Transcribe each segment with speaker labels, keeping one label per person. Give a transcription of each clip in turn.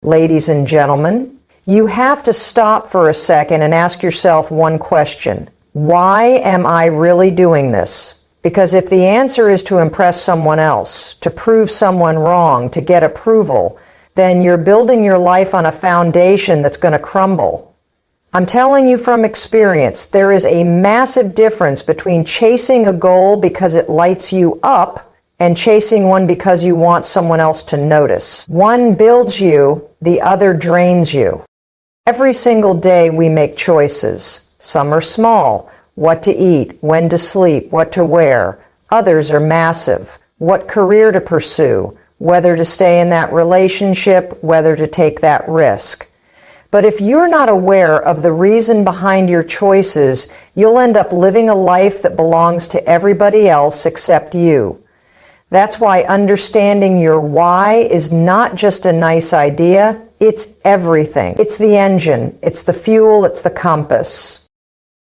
Speaker 1: Ladies and gentlemen, you have to stop for a second and ask yourself one question. Why am I really doing this? Because if the answer is to impress someone else, to prove someone wrong, to get approval, then you're building your life on a foundation that's going to crumble. I'm telling you from experience, there is a massive difference between chasing a goal because it lights you up and chasing one because you want someone else to notice. One builds you, the other drains you. Every single day we make choices. Some are small. What to eat, when to sleep, what to wear. Others are massive. What career to pursue, whether to stay in that relationship, whether to take that risk. But if you're not aware of the reason behind your choices, you'll end up living a life that belongs to everybody else except you. That's why understanding your why is not just a nice idea, it's everything. It's the engine, it's the fuel, it's the compass.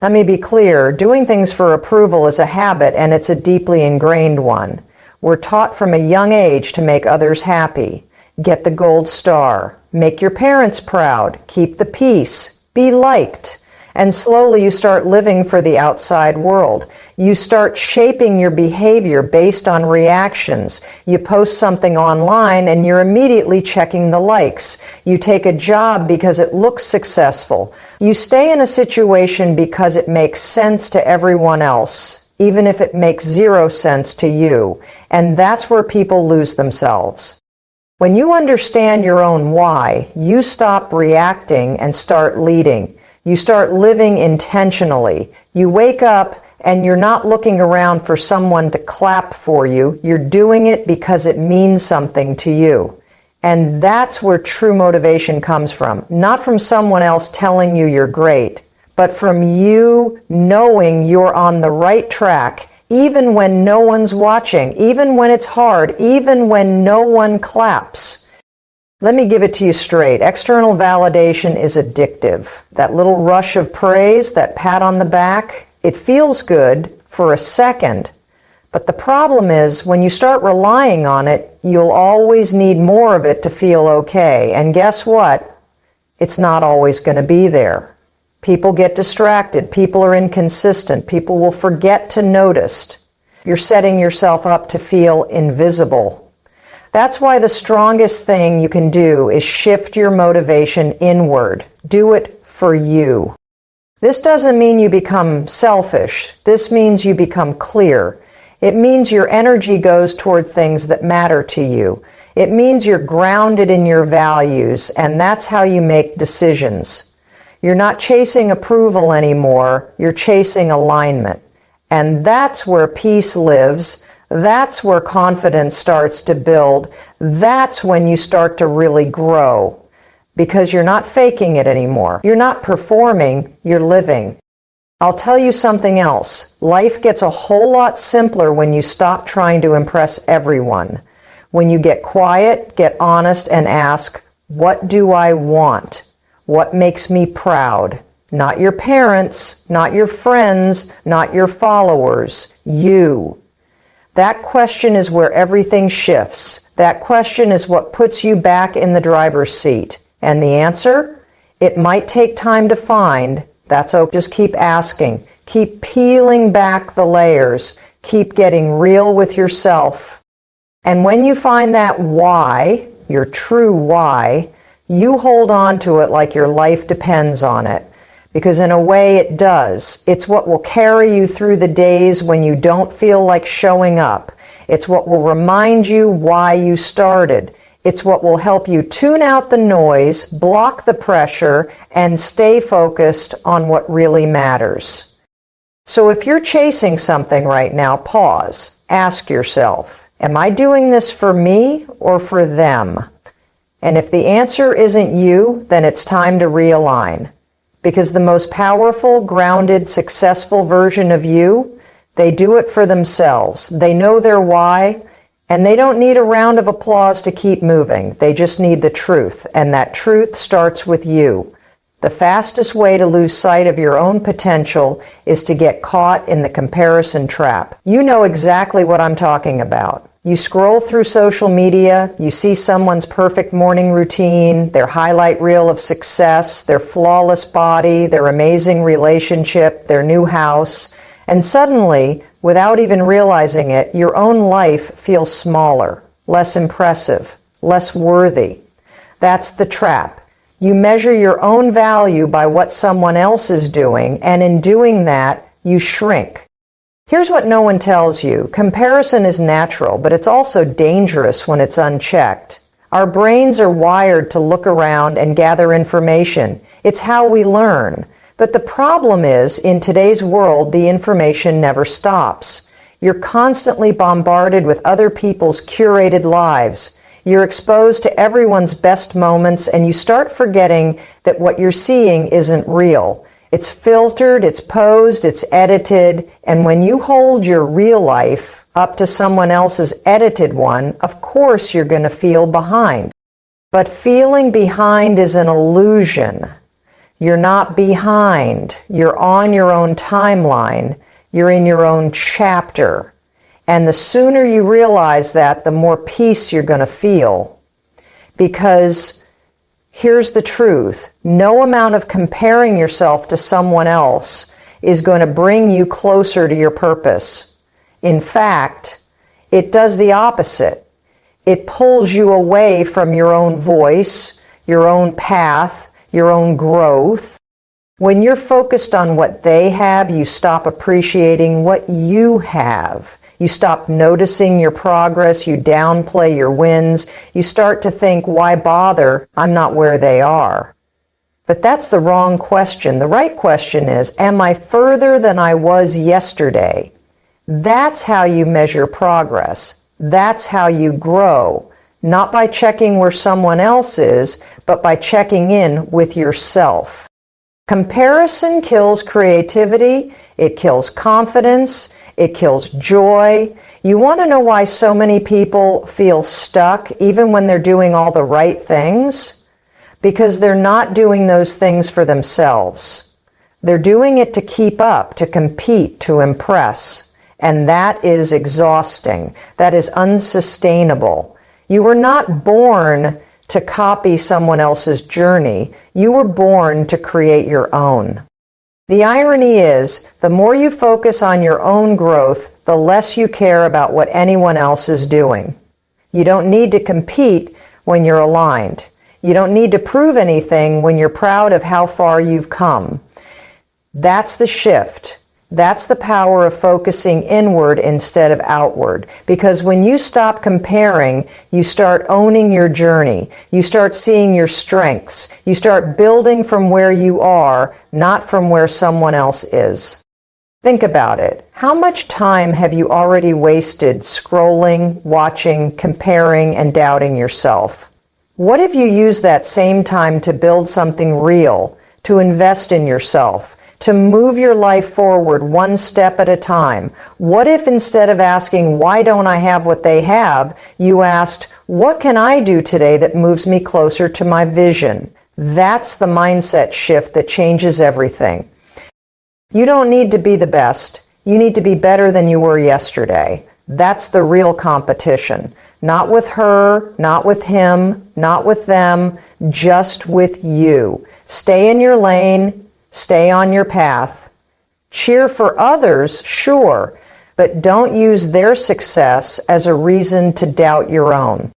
Speaker 1: Let me be clear, doing things for approval is a habit and it's a deeply ingrained one. We're taught from a young age to make others happy, get the gold star, make your parents proud, keep the peace, be liked. And slowly you start living for the outside world. You start shaping your behavior based on reactions. You post something online and you're immediately checking the likes. You take a job because it looks successful. You stay in a situation because it makes sense to everyone else, even if it makes zero sense to you. And that's where people lose themselves. When you understand your own why, you stop reacting and start leading. You start living intentionally. You wake up and you're not looking around for someone to clap for you. You're doing it because it means something to you. And that's where true motivation comes from. Not from someone else telling you you're great, but from you knowing you're on the right track, even when no one's watching, even when it's hard, even when no one claps. Let me give it to you straight. External validation is addictive. That little rush of praise, that pat on the back, it feels good for a second. But the problem is, when you start relying on it, you'll always need more of it to feel okay. And guess what? It's not always going to be there. People get distracted. People are inconsistent. People will forget to notice. You're setting yourself up to feel invisible. That's why the strongest thing you can do is shift your motivation inward. Do it for you. This doesn't mean you become selfish. This means you become clear. It means your energy goes toward things that matter to you. It means you're grounded in your values, and that's how you make decisions. You're not chasing approval anymore. You're chasing alignment. And that's where peace lives. That's where confidence starts to build. That's when you start to really grow. Because you're not faking it anymore. You're not performing, you're living. I'll tell you something else. Life gets a whole lot simpler when you stop trying to impress everyone. When you get quiet, get honest, and ask, what do I want? What makes me proud? Not your parents, not your friends, not your followers. You. That question is where everything shifts. That question is what puts you back in the driver's seat. And the answer? It might take time to find. That's okay. Just keep asking. Keep peeling back the layers. Keep getting real with yourself. And when you find that why, your true why, you hold on to it like your life depends on it. Because in a way it does. It's what will carry you through the days when you don't feel like showing up. It's what will remind you why you started. It's what will help you tune out the noise, block the pressure, and stay focused on what really matters. So if you're chasing something right now, pause. Ask yourself, am I doing this for me or for them? And if the answer isn't you, then it's time to realign. Because the most powerful, grounded, successful version of you, they do it for themselves. They know their why, and they don't need a round of applause to keep moving. They just need the truth, and that truth starts with you. The fastest way to lose sight of your own potential is to get caught in the comparison trap. You know exactly what I'm talking about. You scroll through social media, you see someone's perfect morning routine, their highlight reel of success, their flawless body, their amazing relationship, their new house, and suddenly, without even realizing it, your own life feels smaller, less impressive, less worthy. That's the trap. You measure your own value by what someone else is doing, and in doing that, you shrink. Here's what no one tells you. Comparison is natural, but it's also dangerous when it's unchecked. Our brains are wired to look around and gather information. It's how we learn. But the problem is, in today's world, the information never stops. You're constantly bombarded with other people's curated lives. You're exposed to everyone's best moments, and you start forgetting that what you're seeing isn't real. It's filtered, it's posed, it's edited, and when you hold your real life up to someone else's edited one, of course you're going to feel behind. But feeling behind is an illusion. You're not behind. You're on your own timeline. You're in your own chapter. And the sooner you realize that, the more peace you're going to feel. Because here's the truth. No amount of comparing yourself to someone else is going to bring you closer to your purpose. In fact, it does the opposite. It pulls you away from your own voice, your own path, your own growth. When you're focused on what they have, you stop appreciating what you have. You stop noticing your progress, you downplay your wins, you start to think, why bother? I'm not where they are. But that's the wrong question. The right question is, am I further than I was yesterday? That's how you measure progress. That's how you grow. Not by checking where someone else is, but by checking in with yourself. Comparison kills creativity, it kills confidence, it kills joy. You want to know why so many people feel stuck even when they're doing all the right things? Because they're not doing those things for themselves. They're doing it to keep up, to compete, to impress. And that is exhausting. That is unsustainable. You were not born to copy someone else's journey. You were born to create your own. The irony is, the more you focus on your own growth, the less you care about what anyone else is doing. You don't need to compete when you're aligned. You don't need to prove anything when you're proud of how far you've come. That's the shift. That's the power of focusing inward instead of outward. Because when you stop comparing, you start owning your journey. You start seeing your strengths. You start building from where you are, not from where someone else is. Think about it. How much time have you already wasted scrolling, watching, comparing, and doubting yourself? What if you use that same time to build something real, to invest in yourself, to move your life forward one step at a time? What if instead of asking, why don't I have what they have, you asked, what can I do today that moves me closer to my vision? That's the mindset shift that changes everything. You don't need to be the best. You need to be better than you were yesterday. That's the real competition. Not with her, not with him, not with them, just with you. Stay in your lane. Stay on your path. Cheer for others, sure, but don't use their success as a reason to doubt your own.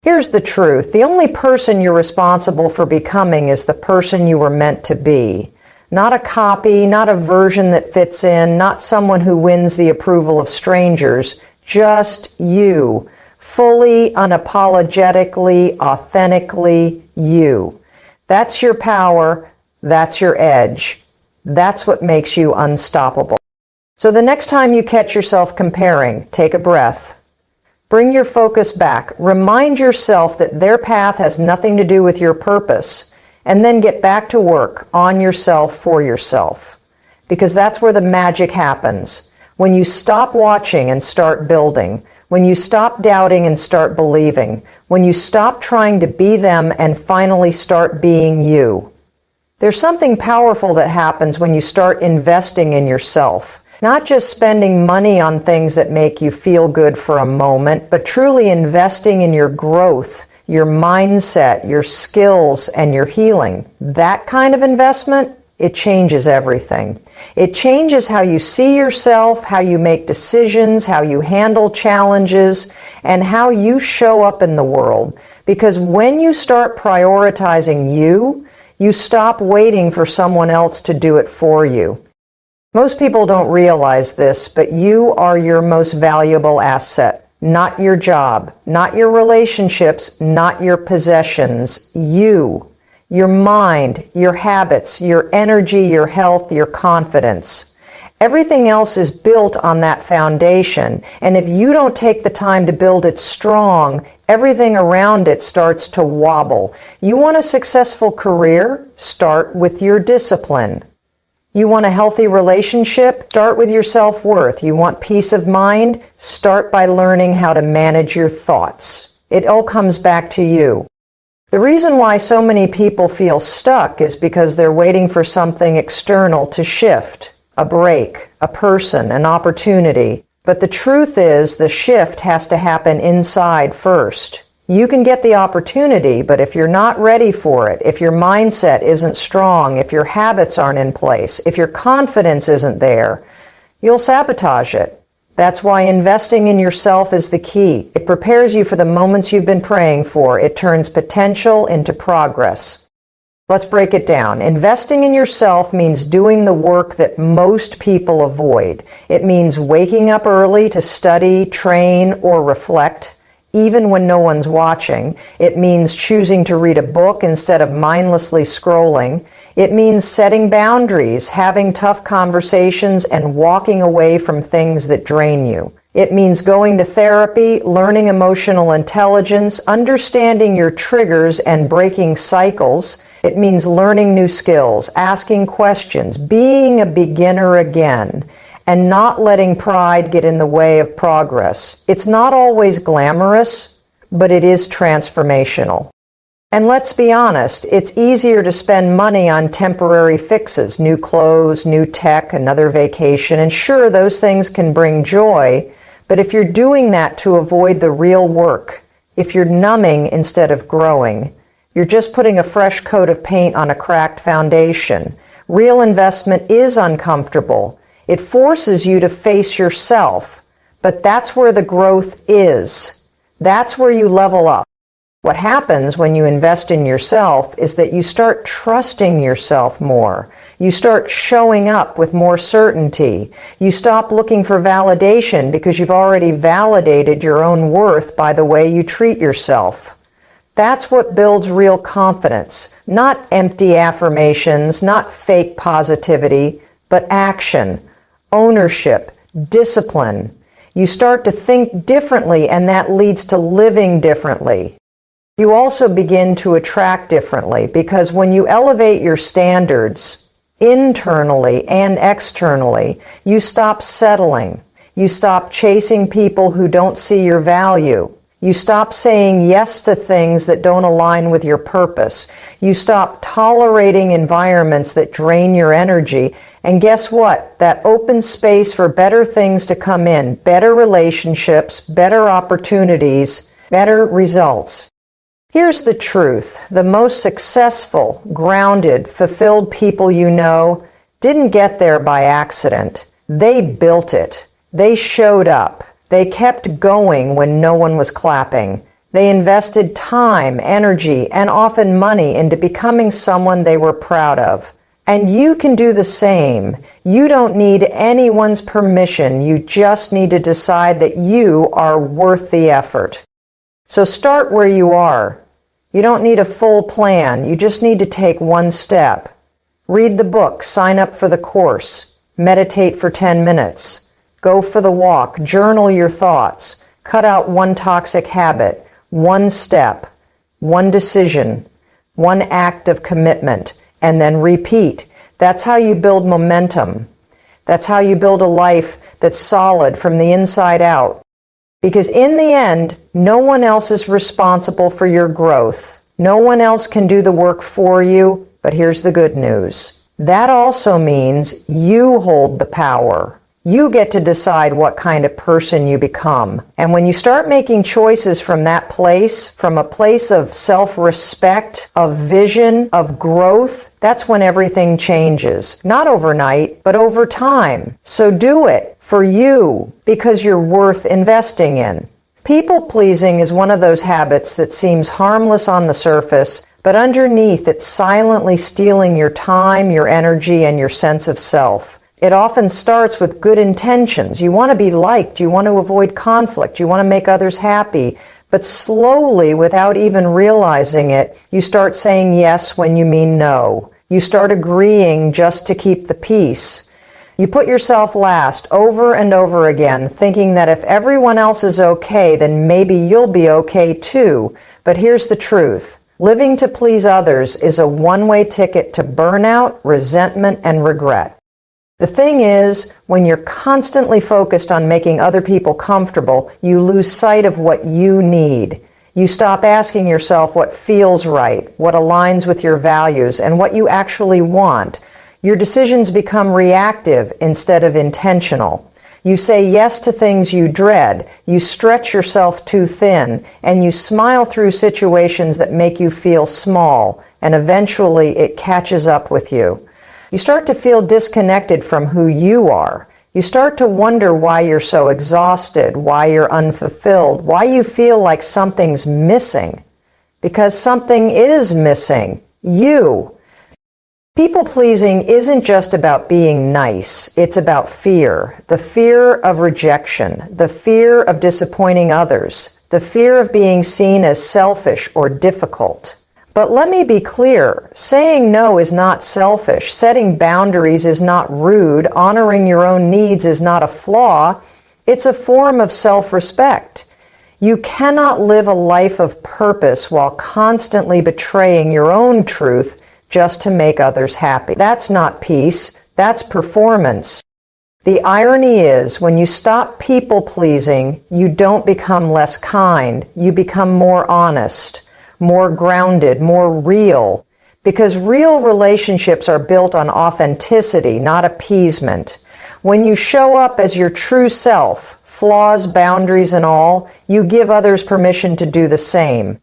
Speaker 1: Here's the truth. The only person you're responsible for becoming is the person you were meant to be. Not a copy, not a version that fits in, not someone who wins the approval of strangers. Just you. Fully, unapologetically, authentically you. That's your power. That's your edge. That's what makes you unstoppable. So the next time you catch yourself comparing, take a breath. Bring your focus back. Remind yourself that their path has nothing to do with your purpose. And then get back to work on yourself for yourself. Because that's where the magic happens. When you stop watching and start building. When you stop doubting and start believing. When you stop trying to be them and finally start being you. There's something powerful that happens when you start investing in yourself. Not just spending money on things that make you feel good for a moment, but truly investing in your growth, your mindset, your skills, and your healing. That kind of investment, it changes everything. It changes how you see yourself, how you make decisions, how you handle challenges, and how you show up in the world. Because when you start prioritizing you, you stop waiting for someone else to do it for you. Most people don't realize this, but you are your most valuable asset. Not your job, not your relationships, not your possessions. You. Your mind, your habits, your energy, your health, your confidence. Everything else is built on that foundation, and if you don't take the time to build it strong, everything around it starts to wobble. You want a successful career? Start with your discipline. You want a healthy relationship? Start with your self-worth. You want peace of mind? Start by learning how to manage your thoughts. It all comes back to you. The reason why so many people feel stuck is because they're waiting for something external to shift, a break, a person, an opportunity. But the truth is, the shift has to happen inside first. You can get the opportunity, but if you're not ready for it, if your mindset isn't strong, if your habits aren't in place, if your confidence isn't there, you'll sabotage it. That's why investing in yourself is the key. It prepares you for the moments you've been praying for. It turns potential into progress. Let's break it down. Investing in yourself means doing the work that most people avoid. It means waking up early to study, train, or reflect, even when no one's watching. It means choosing to read a book instead of mindlessly scrolling. It means setting boundaries, having tough conversations, and walking away from things that drain you. It means going to therapy, learning emotional intelligence, understanding your triggers and breaking cycles. It means learning new skills, asking questions, being a beginner again, and not letting pride get in the way of progress. It's not always glamorous, but it is transformational. And let's be honest, it's easier to spend money on temporary fixes, new clothes, new tech, another vacation, and sure, those things can bring joy, but if you're doing that to avoid the real work, if you're numbing instead of growing, you're just putting a fresh coat of paint on a cracked foundation. Real investment is uncomfortable. It forces you to face yourself, but that's where the growth is. That's where you level up. What happens when you invest in yourself is that you start trusting yourself more. You start showing up with more certainty. You stop looking for validation because you've already validated your own worth by the way you treat yourself. That's what builds real confidence, not empty affirmations, not fake positivity, but action. Ownership, discipline. You start to think differently, and that leads to living differently. You also begin to attract differently because when you elevate your standards internally and externally, you stop settling. You stop chasing people who don't see your value. You stop saying yes to things that don't align with your purpose. You stop tolerating environments that drain your energy. And guess what? That opens space for better things to come in, better relationships, better opportunities, better results. Here's the truth. The most successful, grounded, fulfilled people you know didn't get there by accident. They built it. They showed up. They kept going when no one was clapping. They invested time, energy, and often money into becoming someone they were proud of. And you can do the same. You don't need anyone's permission. You just need to decide that you are worth the effort. So start where you are. You don't need a full plan. You just need to take one step. Read the book, sign up for the course, meditate for 10 minutes. Go for the walk, journal your thoughts, cut out one toxic habit, one step, one decision, one act of commitment, and then repeat. That's how you build momentum. That's how you build a life that's solid from the inside out. Because in the end, no one else is responsible for your growth. No one else can do the work for you, but here's the good news. That also means you hold the power. You get to decide what kind of person you become. And when you start making choices from that place, from a place of self-respect, of vision, of growth, that's when everything changes. Not overnight, but over time. So do it for you, because you're worth investing in. People-pleasing is one of those habits that seems harmless on the surface, but underneath it's silently stealing your time, your energy, and your sense of self. It often starts with good intentions. You want to be liked. You want to avoid conflict. You want to make others happy. But slowly, without even realizing it, you start saying yes when you mean no. You start agreeing just to keep the peace. You put yourself last over and over again, thinking that if everyone else is okay, then maybe you'll be okay too. But here's the truth. Living to please others is a one-way ticket to burnout, resentment, and regret. The thing is, when you're constantly focused on making other people comfortable, you lose sight of what you need. You stop asking yourself what feels right, what aligns with your values, and what you actually want. Your decisions become reactive instead of intentional. You say yes to things you dread, you stretch yourself too thin, and you smile through situations that make you feel small, and eventually it catches up with you. You start to feel disconnected from who you are. You start to wonder why you're so exhausted, why you're unfulfilled, why you feel like something's missing. Because something is missing. You. People-pleasing isn't just about being nice. It's about fear. The fear of rejection. The fear of disappointing others. The fear of being seen as selfish or difficult. But let me be clear, saying no is not selfish, setting boundaries is not rude, honoring your own needs is not a flaw, it's a form of self-respect. You cannot live a life of purpose while constantly betraying your own truth just to make others happy. That's not peace, that's performance. The irony is, when you stop people-pleasing, you don't become less kind, you become more honest, more grounded, more real, because real relationships are built on authenticity, not appeasement. When you show up as your true self, flaws, boundaries, and all, you give others permission to do the same.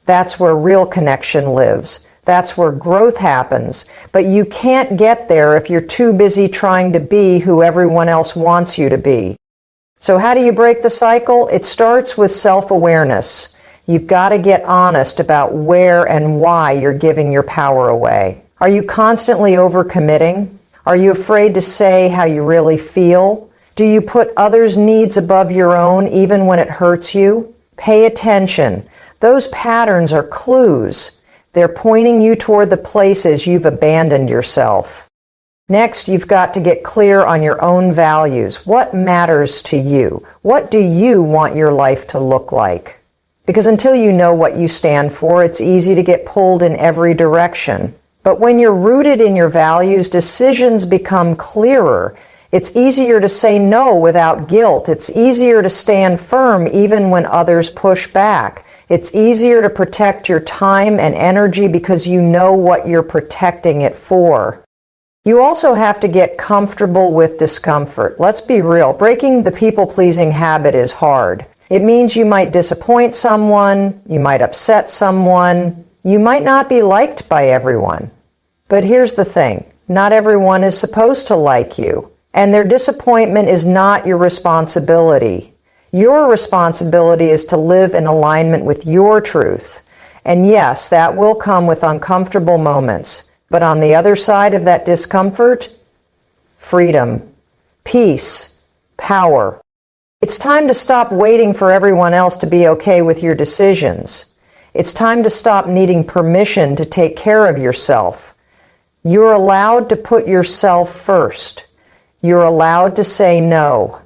Speaker 1: That's where real connection lives. That's where growth happens. But you can't get there if you're too busy trying to be who everyone else wants you to be. So how do you break the cycle? It starts with self-awareness. You've got to get honest about where and why you're giving your power away. Are you constantly overcommitting? Are you afraid to say how you really feel? Do you put others' needs above your own even when it hurts you? Pay attention. Those patterns are clues. They're pointing you toward the places you've abandoned yourself. Next, you've got to get clear on your own values. What matters to you? What do you want your life to look like? Because until you know what you stand for, it's easy to get pulled in every direction. But when you're rooted in your values, decisions become clearer. It's easier to say no without guilt. It's easier to stand firm even when others push back. It's easier to protect your time and energy because you know what you're protecting it for. You also have to get comfortable with discomfort. Let's be real. Breaking the people-pleasing habit is hard. It means you might disappoint someone, you might upset someone, you might not be liked by everyone. But here's the thing, not everyone is supposed to like you, and their disappointment is not your responsibility. Your responsibility is to live in alignment with your truth. And yes, that will come with uncomfortable moments. But on the other side of that discomfort, freedom, peace, power. It's time to stop waiting for everyone else to be okay with your decisions. It's time to stop needing permission to take care of yourself. You're allowed to put yourself first. You're allowed to say no.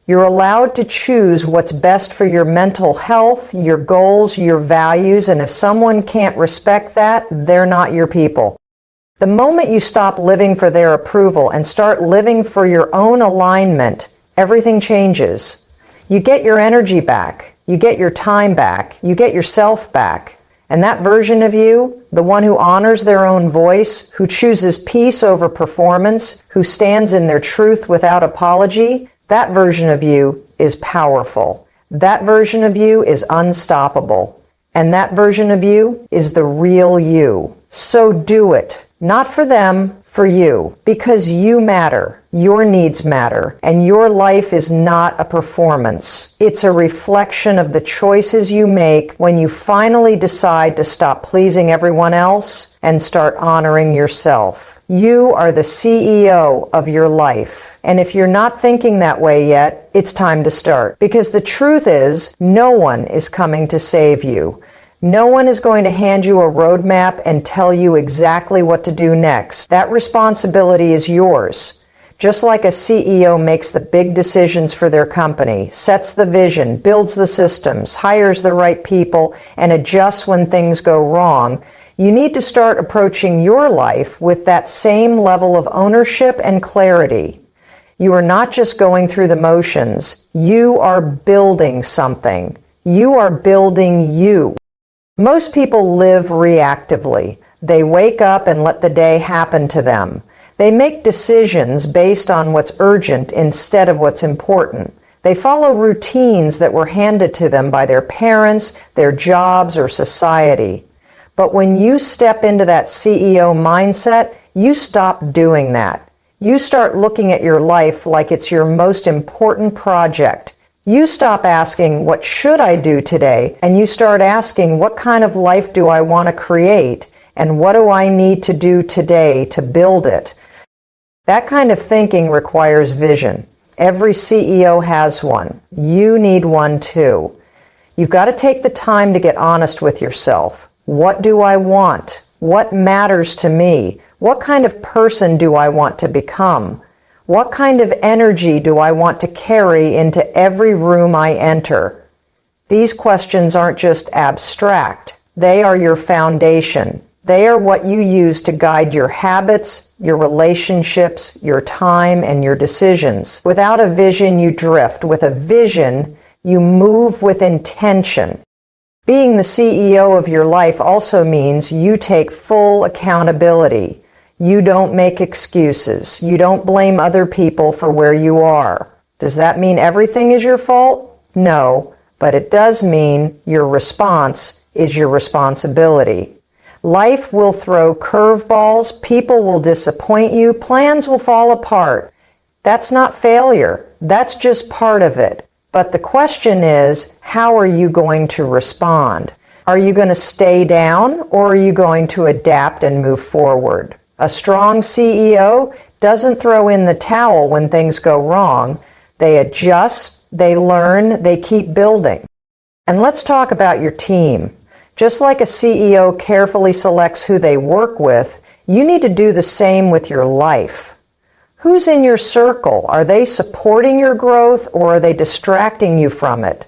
Speaker 1: You're allowed to choose what's best for your mental health, your goals, your values, and if someone can't respect that, they're not your people. The moment you stop living for their approval and start living for your own alignment, everything changes. You get your energy back. You get your time back. You get yourself back. And that version of you, the one who honors their own voice, who chooses peace over performance, who stands in their truth without apology, that version of you is powerful. That version of you is unstoppable. And that version of you is the real you. So do it. Not for them, for you. Because you matter. Your needs matter. And your life is not a performance. It's a reflection of the choices you make when you finally decide to stop pleasing everyone else and start honoring yourself. You are the CEO of your life. And if you're not thinking that way yet, it's time to start. Because the truth is, no one is coming to save you. No one is going to hand you a roadmap and tell you exactly what to do next. That responsibility is yours. Just like a CEO makes the big decisions for their company, sets the vision, builds the systems, hires the right people, and adjusts when things go wrong, you need to start approaching your life with that same level of ownership and clarity. You are not just going through the motions. You are building something. You are building you. Most people live reactively. They wake up and let the day happen to them. They make decisions based on what's urgent instead of what's important. They follow routines that were handed to them by their parents, their jobs, or society. But when you step into that CEO mindset, you stop doing that. You start looking at your life like it's your most important project. You stop asking, what should I do today? And you start asking, what kind of life do I want to create? And what do I need to do today to build it? That kind of thinking requires vision. Every CEO has one. You need one too. You've got to take the time to get honest with yourself. What do I want? What matters to me? What kind of person do I want to become? What kind of energy do I want to carry into every room I enter? These questions aren't just abstract. They are your foundation. They are what you use to guide your habits, your relationships, your time, and your decisions. Without a vision, you drift. With a vision, you move with intention. Being the CEO of your life also means you take full accountability. You don't make excuses. You don't blame other people for where you are. Does that mean everything is your fault? No, but it does mean your response is your responsibility. Life will throw curveballs, people will disappoint you, plans will fall apart. That's not failure. That's just part of it. But the question is, how are you going to respond? Are you going to stay down, or are you going to adapt and move forward? A strong CEO doesn't throw in the towel when things go wrong. They adjust, they learn, they keep building. And let's talk about your team. Just like a CEO carefully selects who they work with, you need to do the same with your life. Who's in your circle? Are they supporting your growth, or are they distracting you from it?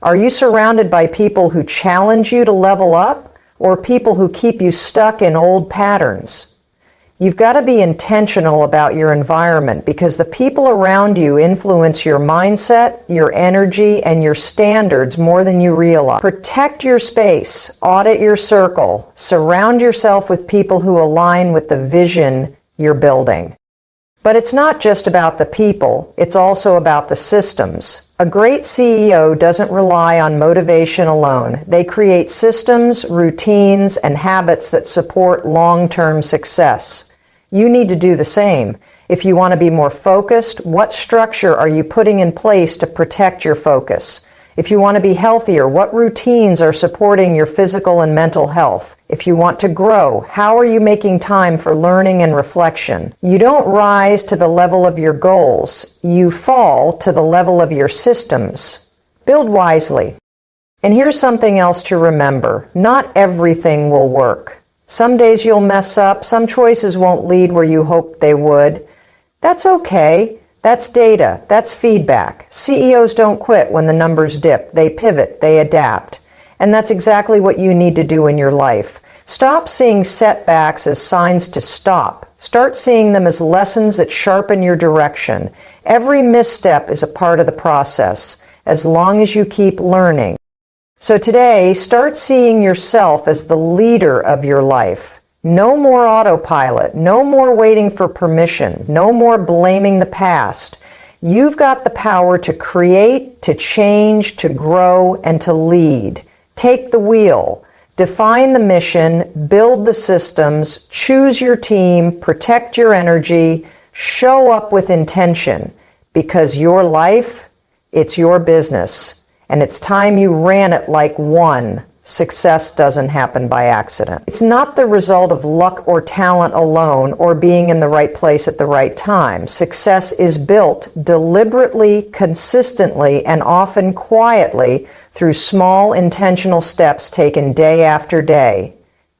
Speaker 1: Are you surrounded by people who challenge you to level up, or people who keep you stuck in old patterns? You've got to be intentional about your environment, because the people around you influence your mindset, your energy, and your standards more than you realize. Protect your space, audit your circle, surround yourself with people who align with the vision you're building. But it's not just about the people, it's also about the systems. A great CEO doesn't rely on motivation alone. They create systems, routines, and habits that support long-term success. You need to do the same. If you want to be more focused, what structure are you putting in place to protect your focus? If you want to be healthier, what routines are supporting your physical and mental health? If you want to grow, how are you making time for learning and reflection? You don't rise to the level of your goals. You fall to the level of your systems. Build wisely. And here's something else to remember. Not everything will work. Some days you'll mess up. Some choices won't lead where you hoped they would. That's okay. That's data. That's feedback. CEOs don't quit when the numbers dip. They pivot. They adapt. And that's exactly what you need to do in your life. Stop seeing setbacks as signs to stop. Start seeing them as lessons that sharpen your direction. Every misstep is a part of the process, as long as you keep learning. So today, start seeing yourself as the leader of your life. No more autopilot, no more waiting for permission, no more blaming the past. You've got the power to create, to change, to grow, and to lead. Take the wheel. Define the mission, build the systems, choose your team, protect your energy, show up with intention. Because your life, it's your business. And it's time you ran it like one. Success doesn't happen by accident. It's not the result of luck or talent alone or being in the right place at the right time. Success is built deliberately, consistently, and often quietly through small intentional steps taken day after day.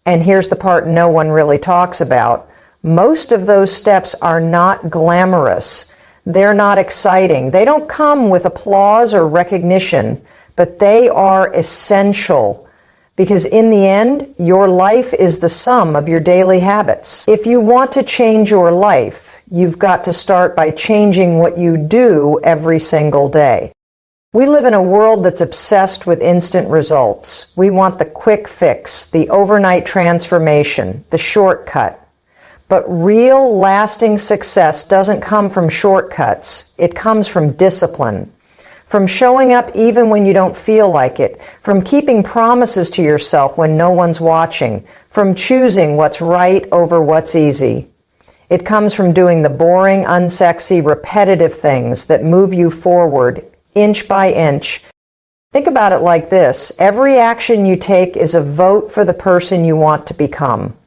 Speaker 1: And here's the part no one really talks about. Most of those steps are not glamorous. They're not exciting. They don't come with applause or recognition, but they are essential. Because in the end, your life is the sum of your daily habits. If you want to change your life, you've got to start by changing what you do every single day. We live in a world that's obsessed with instant results. We want the quick fix, the overnight transformation, the shortcut. But real, lasting success doesn't come from shortcuts. It comes from discipline. From showing up even when you don't feel like it. From keeping promises to yourself when no one's watching. From choosing what's right over what's easy. It comes from doing the boring, unsexy, repetitive things that move you forward, inch by inch. Think about it like this. Every action you take is a vote for the person you want to become.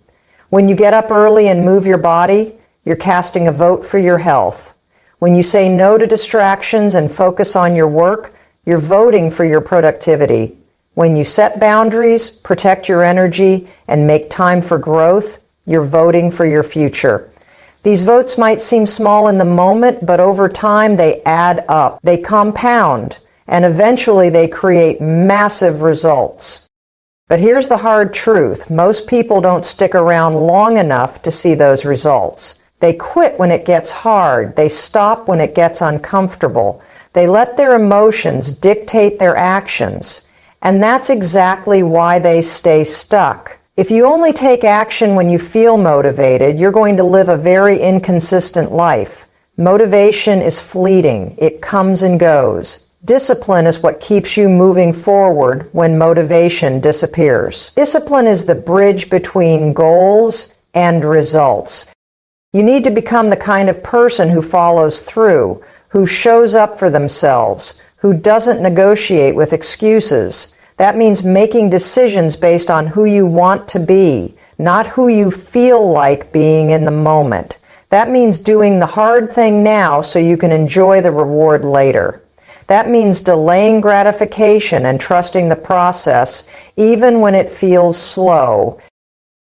Speaker 1: When you get up early and move your body, you're casting a vote for your health. When you say no to distractions and focus on your work, you're voting for your productivity. When you set boundaries, protect your energy, and make time for growth, you're voting for your future. These votes might seem small in the moment, but over time they add up. They compound, and eventually they create massive results. But here's the hard truth. Most people don't stick around long enough to see those results. They quit when it gets hard. They stop when it gets uncomfortable. They let their emotions dictate their actions. And that's exactly why they stay stuck. If you only take action when you feel motivated, you're going to live a very inconsistent life. Motivation is fleeting. It comes and goes. Discipline is what keeps you moving forward when motivation disappears. Discipline is the bridge between goals and results. You need to become the kind of person who follows through, who shows up for themselves, who doesn't negotiate with excuses. That means making decisions based on who you want to be, not who you feel like being in the moment. That means doing the hard thing now so you can enjoy the reward later. That means delaying gratification and trusting the process, even when it feels slow.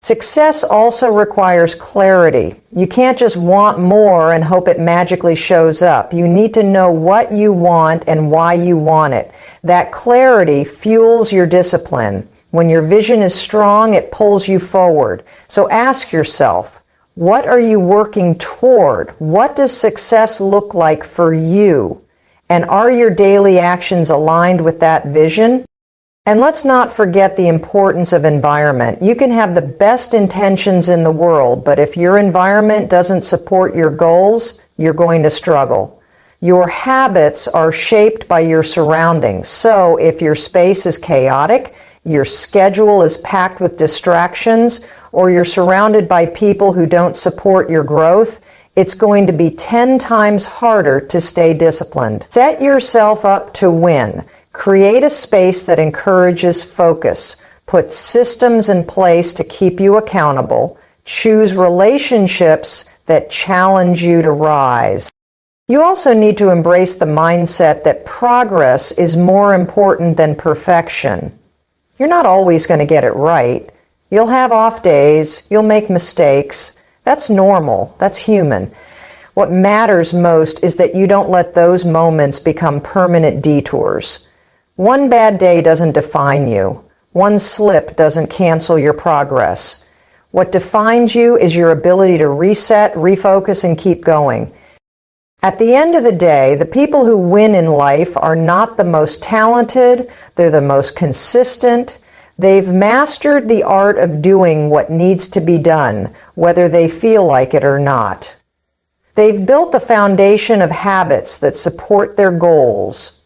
Speaker 1: Success also requires clarity. You can't just want more and hope it magically shows up. You need to know what you want and why you want it. That clarity fuels your discipline. When your vision is strong, it pulls you forward. So ask yourself, what are you working toward? What does success look like for you? And are your daily actions aligned with that vision? And let's not forget the importance of environment. You can have the best intentions in the world, but if your environment doesn't support your goals, you're going to struggle. Your habits are shaped by your surroundings. So if your space is chaotic, your schedule is packed with distractions, or you're surrounded by people who don't support your growth, it's going to be 10 times harder to stay disciplined. Set yourself up to win. Create a space that encourages focus. Put systems in place to keep you accountable. Choose relationships that challenge you to rise. You also need to embrace the mindset that progress is more important than perfection. You're not always going to get it right. You'll have off days. You'll make mistakes. That's normal. That's human. What matters most is that you don't let those moments become permanent detours. One bad day doesn't define you. One slip doesn't cancel your progress. What defines you is your ability to reset, refocus, and keep going. At the end of the day, the people who win in life are not the most talented, they're the most consistent. They've mastered the art of doing what needs to be done, whether they feel like it or not. They've built a foundation of habits that support their goals.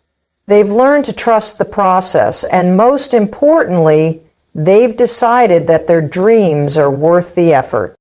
Speaker 1: They've learned to trust the process, and most importantly, they've decided that their dreams are worth the effort.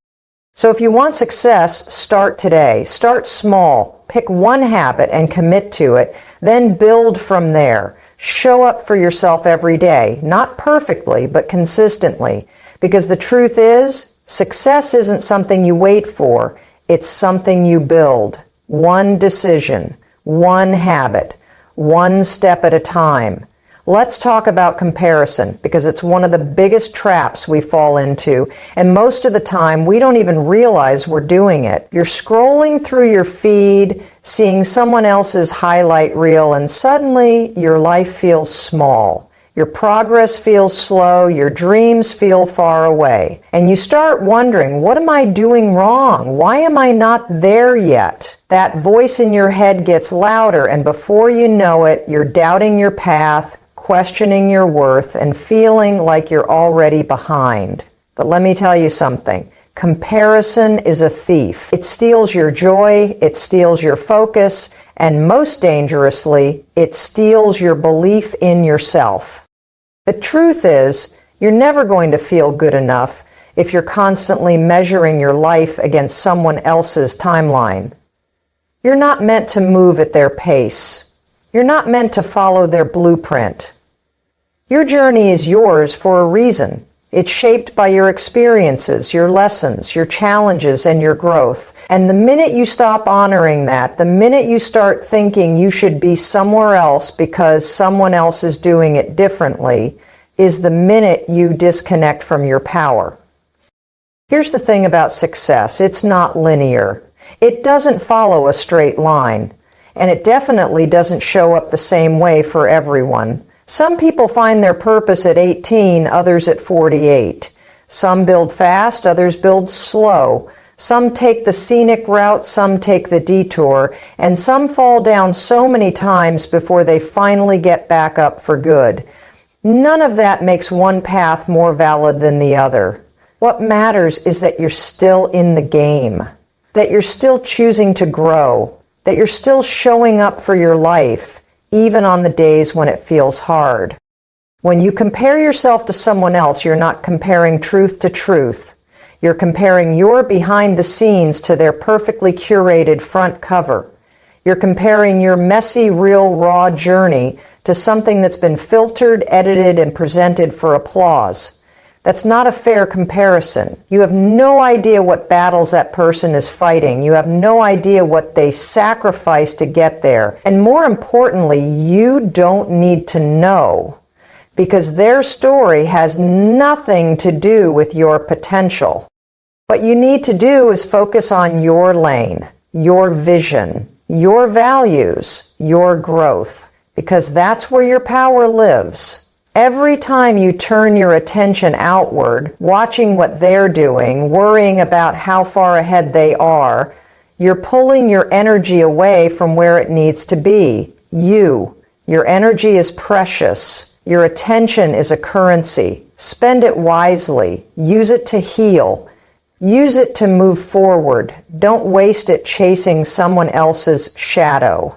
Speaker 1: So if you want success, start today. Start small. Pick one habit and commit to it. Then build from there. Show up for yourself every day. Not perfectly, but consistently. Because the truth is, success isn't something you wait for. It's something you build. One decision, one habit, one step at a time. Let's talk about comparison, because it's one of the biggest traps we fall into, and most of the time we don't even realize we're doing it. You're scrolling through your feed, seeing someone else's highlight reel, and suddenly your life feels small. Your progress feels slow, your dreams feel far away, and you start wondering, what am I doing wrong? Why am I not there yet? That voice in your head gets louder, and before you know it, you're doubting your path, questioning your worth, and feeling like you're already behind. But let me tell you something. Comparison is a thief. It steals your joy, it steals your focus, and most dangerously, it steals your belief in yourself. The truth is, you're never going to feel good enough if you're constantly measuring your life against someone else's timeline. You're not meant to move at their pace. You're not meant to follow their blueprint. Your journey is yours for a reason. It's shaped by your experiences, your lessons, your challenges, and your growth. And the minute you stop honoring that, the minute you start thinking you should be somewhere else because someone else is doing it differently, is the minute you disconnect from your power. Here's the thing about success. It's not linear. It doesn't follow a straight line. And it definitely doesn't show up the same way for everyone. Some people find their purpose at 18, others at 48. Some build fast, others build slow. Some take the scenic route, some take the detour, and some fall down so many times before they finally get back up for good. None of that makes one path more valid than the other. What matters is that you're still in the game, that you're still choosing to grow, that you're still showing up for your life, even on the days when it feels hard. When you compare yourself to someone else, you're not comparing truth to truth. You're comparing your behind the scenes to their perfectly curated front cover. You're comparing your messy, real, raw journey to something that's been filtered, edited, and presented for applause. That's not a fair comparison. You have no idea what battles that person is fighting. You have no idea what they sacrificed to get there. And more importantly, you don't need to know, because their story has nothing to do with your potential. What you need to do is focus on your lane, your vision, your values, your growth, because that's where your power lives. Every time you turn your attention outward, watching what they're doing, worrying about how far ahead they are, you're pulling your energy away from where it needs to be. You. Your energy is precious. Your attention is a currency. Spend it wisely. Use it to heal. Use it to move forward. Don't waste it chasing someone else's shadow.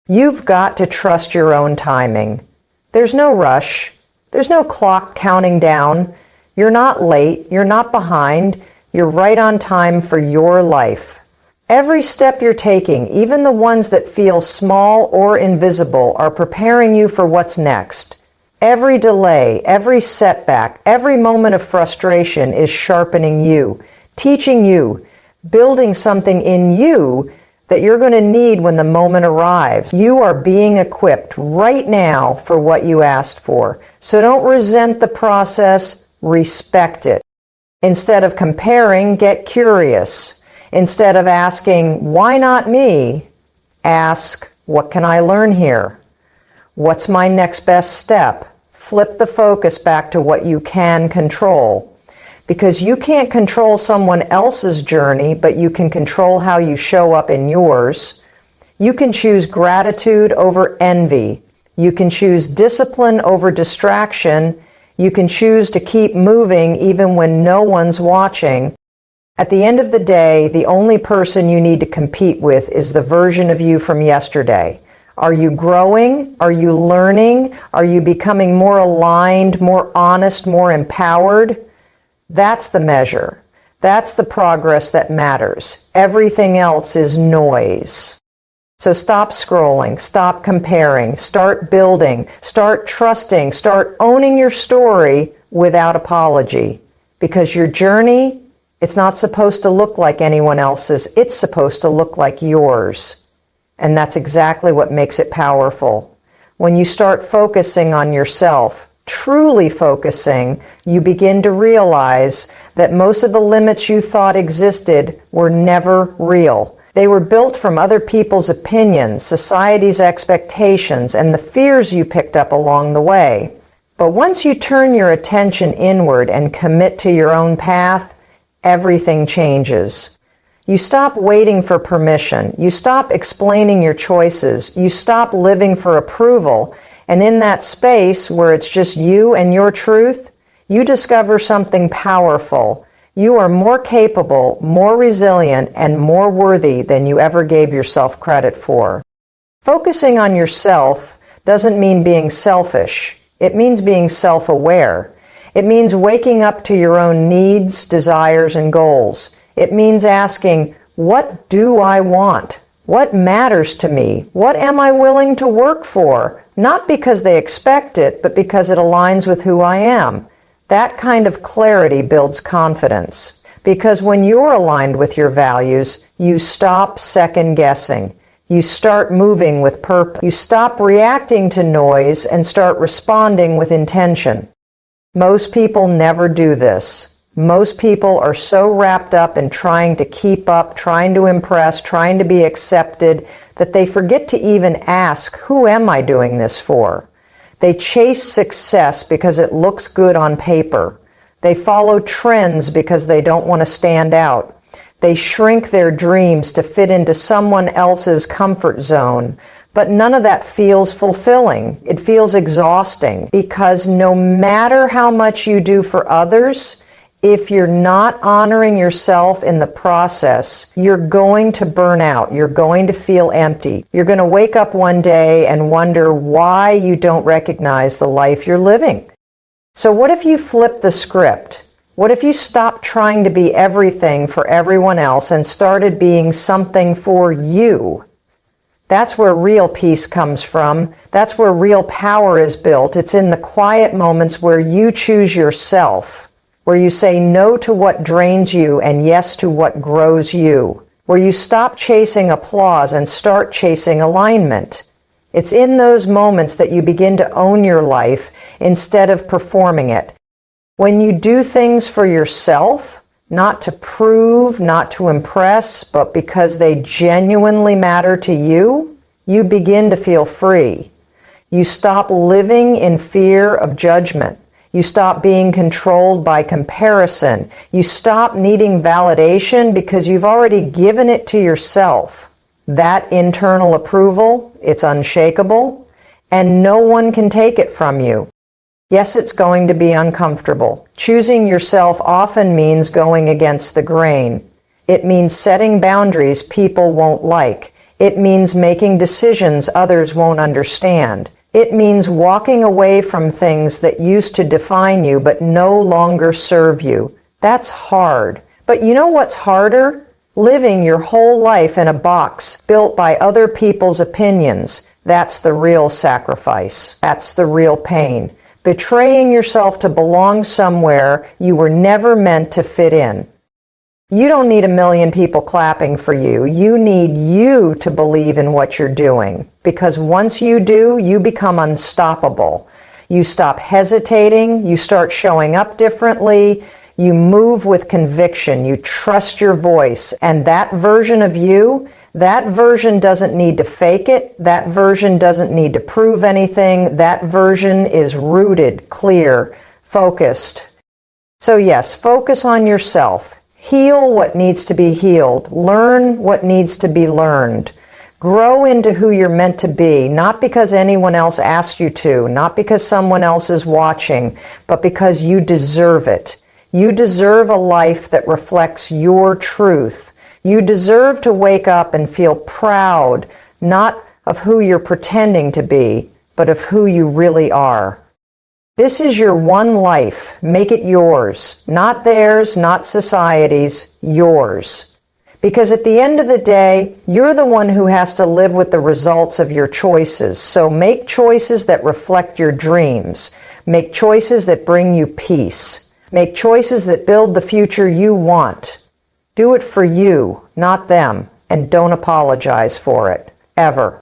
Speaker 1: You've got to trust your own timing. There's no rush. There's no clock counting down. You're not late. You're not behind. You're right on time for your life. Every step you're taking, even the ones that feel small or invisible, are preparing you for what's next. Every delay, every setback, every moment of frustration is sharpening you, teaching you, building something in you that you're going to need when the moment arrives. You are being equipped right now for what you asked for. So don't resent the process, respect it. Instead of comparing, get curious. Instead of asking, why not me? Ask, what can I learn here? What's my next best step? Flip the focus back to what you can control. Because you can't control someone else's journey, but you can control how you show up in yours. You can choose gratitude over envy. You can choose discipline over distraction. You can choose to keep moving even when no one's watching. At the end of the day, the only person you need to compete with is the version of you from yesterday. Are you growing? Are you learning? Are you becoming more aligned, more honest, more empowered? That's the measure. That's the progress that matters. Everything else is noise. So stop scrolling, stop comparing, start building, start trusting, start owning your story without apology. Because your journey, it's not supposed to look like anyone else's. It's supposed to look like yours. And that's exactly what makes it powerful. When you start focusing on yourself, truly focusing, you begin to realize that most of the limits you thought existed were never real. They were built from other people's opinions, society's expectations, and the fears you picked up along the way. But once you turn your attention inward and commit to your own path, everything changes. You stop waiting for permission. You stop explaining your choices. You stop living for approval. And in that space where it's just you and your truth, you discover something powerful. You are more capable, more resilient, and more worthy than you ever gave yourself credit for. Focusing on yourself doesn't mean being selfish. It means being self-aware. It means waking up to your own needs, desires, and goals. It means asking, what do I want? What matters to me? What am I willing to work for? Not because they expect it, but because it aligns with who I am. That kind of clarity builds confidence. Because when you're aligned with your values, you stop second-guessing. You start moving with purpose. You stop reacting to noise and start responding with intention. Most people never do this. Most people are so wrapped up in trying to keep up, trying to impress, trying to be accepted, that they forget to even ask, who am I doing this for? They chase success because it looks good on paper. They follow trends because they don't want to stand out. They shrink their dreams to fit into someone else's comfort zone. But none of that feels fulfilling. It feels exhausting because no matter how much you do for others, if you're not honoring yourself in the process, you're going to burn out. You're going to feel empty. You're going to wake up one day and wonder why you don't recognize the life you're living. So what if you flip the script? What if you stopped trying to be everything for everyone else and started being something for you? That's where real peace comes from. That's where real power is built. It's in the quiet moments where you choose yourself, where you say no to what drains you and yes to what grows you, where you stop chasing applause and start chasing alignment. It's in those moments that you begin to own your life instead of performing it. When you do things for yourself, not to prove, not to impress, but because they genuinely matter to you, you begin to feel free. You stop living in fear of judgment. You stop being controlled by comparison. You stop needing validation because you've already given it to yourself. That internal approval, it's unshakable, and no one can take it from you. Yes, it's going to be uncomfortable. Choosing yourself often means going against the grain. It means setting boundaries people won't like. It means making decisions others won't understand. It means walking away from things that used to define you but no longer serve you. That's hard. But you know what's harder? Living your whole life in a box built by other people's opinions. That's the real sacrifice. That's the real pain. Betraying yourself to belong somewhere you were never meant to fit in. You don't need a million people clapping for you. You need you to believe in what you're doing. Because once you do, you become unstoppable. You stop hesitating. You start showing up differently. You move with conviction. You trust your voice. And that version of you, that version doesn't need to fake it. That version doesn't need to prove anything. That version is rooted, clear, focused. So yes, focus on yourself. Heal what needs to be healed. Learn what needs to be learned. Grow into who you're meant to be, not because anyone else asked you to, not because someone else is watching, but because you deserve it. You deserve a life that reflects your truth. You deserve to wake up and feel proud, not of who you're pretending to be, but of who you really are. This is your one life. Make it yours. Not theirs, not society's, yours. Because at the end of the day, you're the one who has to live with the results of your choices. So make choices that reflect your dreams. Make choices that bring you peace. Make choices that build the future you want. Do it for you, not them, and don't apologize for it, ever.